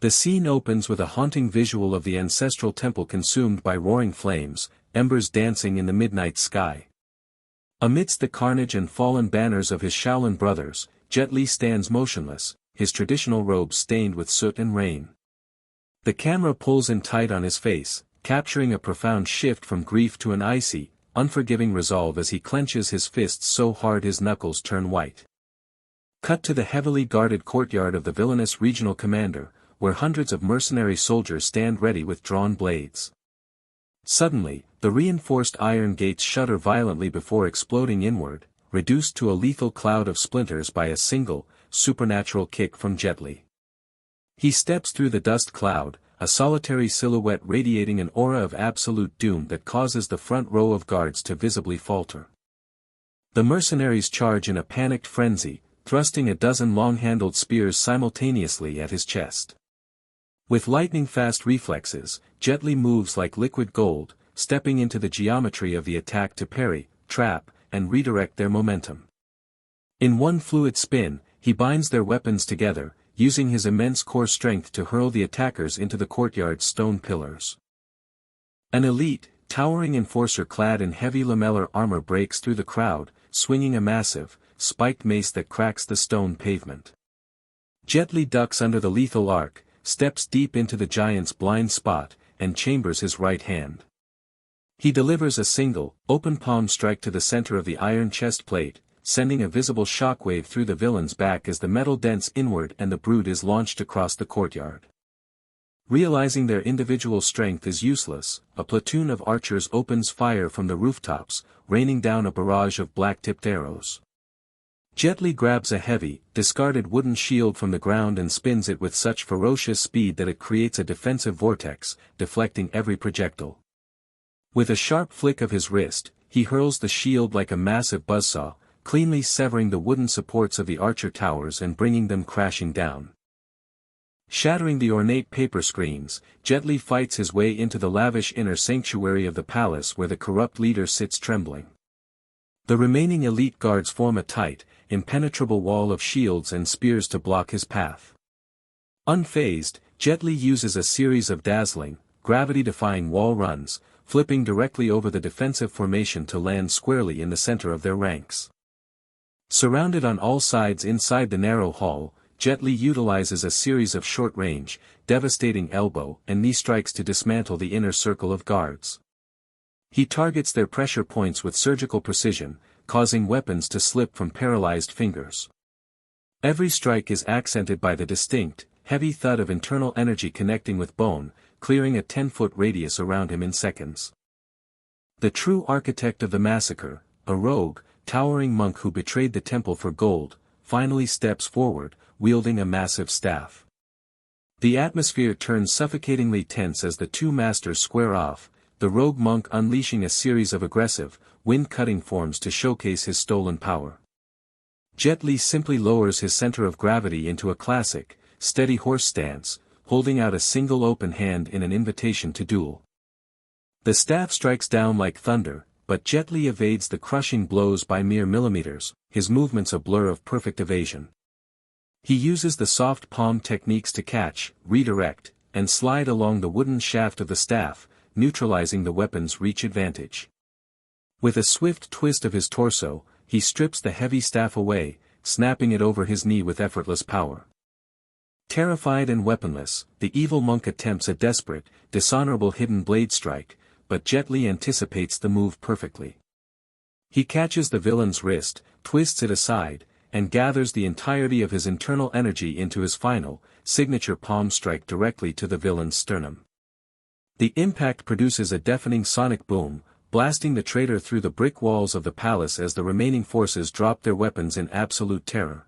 The scene opens with a haunting visual of the ancestral temple consumed by roaring flames, embers dancing in the midnight sky. Amidst the carnage and fallen banners of his Shaolin brothers, Jet Li stands motionless, his traditional robes stained with soot and rain. The camera pulls in tight on his face, capturing a profound shift from grief to an icy, unforgiving resolve as he clenches his fists so hard his knuckles turn white. Cut to the heavily guarded courtyard of the villainous regional commander, where hundreds of mercenary soldiers stand ready with drawn blades. Suddenly, the reinforced iron gates shudder violently before exploding inward, reduced to a lethal cloud of splinters by a single, supernatural kick from Jet Li. He steps through the dust cloud, a solitary silhouette radiating an aura of absolute doom that causes the front row of guards to visibly falter. The mercenaries charge in a panicked frenzy, thrusting a dozen long-handled spears simultaneously at his chest. With lightning-fast reflexes, Jet Li moves like liquid gold, stepping into the geometry of the attack to parry, trap, and redirect their momentum. In one fluid spin, he binds their weapons together, using his immense core strength to hurl the attackers into the courtyard's stone pillars. An elite, towering enforcer clad in heavy lamellar armor breaks through the crowd, swinging a massive, spiked mace that cracks the stone pavement. Jet Li ducks under the lethal arc, steps deep into the giant's blind spot, and chambers his right hand. He delivers a single, open palm strike to the center of the iron chest plate, sending a visible shockwave through the villain's back as the metal dents inward and the brood is launched across the courtyard. Realizing their individual strength is useless, a platoon of archers opens fire from the rooftops, raining down a barrage of black-tipped arrows. Jet Li grabs a heavy, discarded wooden shield from the ground and spins it with such ferocious speed that it creates a defensive vortex, deflecting every projectile. With a sharp flick of his wrist, he hurls the shield like a massive buzzsaw, cleanly severing the wooden supports of the archer towers and bringing them crashing down. Shattering the ornate paper screens, Jet Li fights his way into the lavish inner sanctuary of the palace where the corrupt leader sits trembling. The remaining elite guards form a tight, impenetrable wall of shields and spears to block his path. Unfazed, Jet Li uses a series of dazzling, gravity-defying wall runs, flipping directly over the defensive formation to land squarely in the center of their ranks. Surrounded on all sides inside the narrow hall, Jet Li utilizes a series of short-range, devastating elbow and knee strikes to dismantle the inner circle of guards. He targets their pressure points with surgical precision, causing weapons to slip from paralyzed fingers. Every strike is accented by the distinct, heavy thud of internal energy connecting with bone, clearing a 10-foot radius around him in seconds. The true architect of the massacre, a rogue, towering monk who betrayed the temple for gold, finally steps forward, wielding a massive staff. The atmosphere turns suffocatingly tense as the two masters square off, the rogue monk unleashing a series of aggressive, wind-cutting forms to showcase his stolen power. Jet Li simply lowers his center of gravity into a classic, steady horse stance, holding out a single open hand in an invitation to duel. The staff strikes down like thunder, but Jet Li evades the crushing blows by mere millimeters, his movements a blur of perfect evasion. He uses the soft palm techniques to catch, redirect, and slide along the wooden shaft of the staff, neutralizing the weapon's reach advantage. With a swift twist of his torso, he strips the heavy staff away, snapping it over his knee with effortless power. Terrified and weaponless, the evil monk attempts a desperate, dishonorable hidden blade strike, but Jet Li anticipates the move perfectly. He catches the villain's wrist, twists it aside, and gathers the entirety of his internal energy into his final, signature palm strike directly to the villain's sternum. The impact produces a deafening sonic boom, blasting the traitor through the brick walls of the palace as the remaining forces drop their weapons in absolute terror.